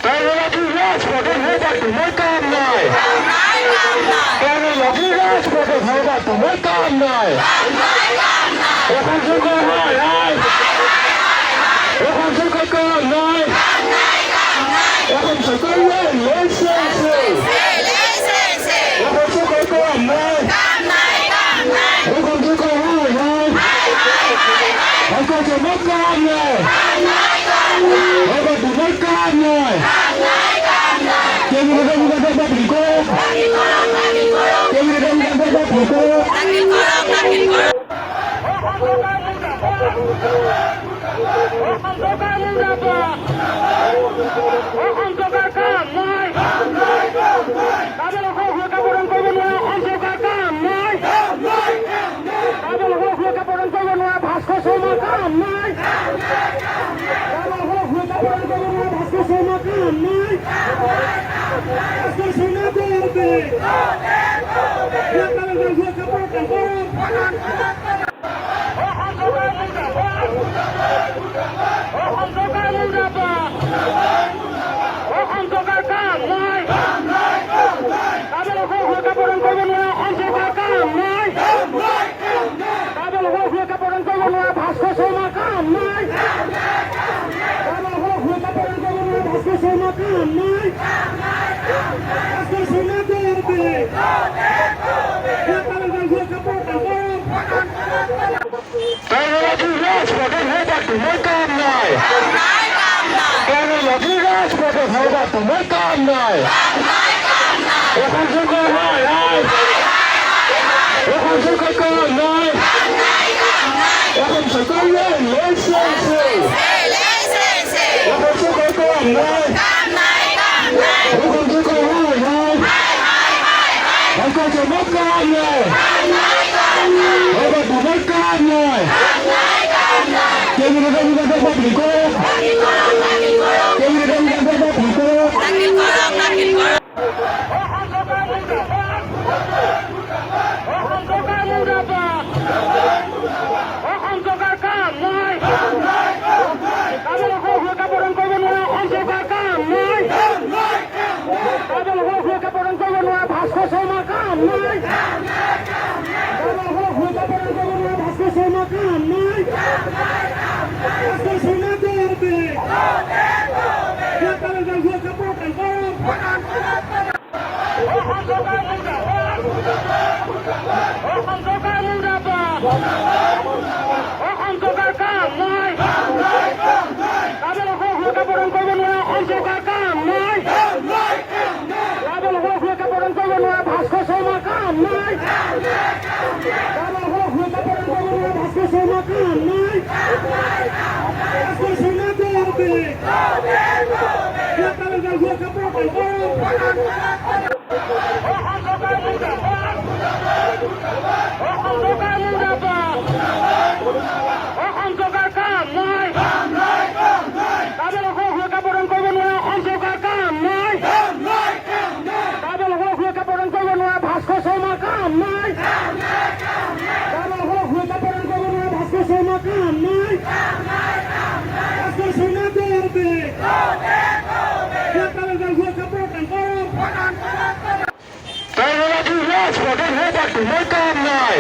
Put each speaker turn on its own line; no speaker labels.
রাজপথে হইবা তোমার কাম নাই, কেন লক্ষ্মী রাজপথে হইবা তোমার কাম নাই। এখন সরকার হয় এখন সরকার কাম নাই, এখন সরকার এখন সরকার কাম নাই, এখন সরকার হয় এখন তোমার কাম নাই, এখন তোমার কাম নাই। রাজপথে হইবা তোমার কাম নাই, কেন লক্ষ্মী রাজপথে হইবা তোমার কাম নাই। এখন সরকার হয় এখন সরকার কাম নাই, এখন সরকার এখন সরকার কাম নাই, এখন সরকার হয় এখন তোমার কাম নাই, এবার তোমার কাম নাই। রাজপথে হইবা তোমার কাম নাই।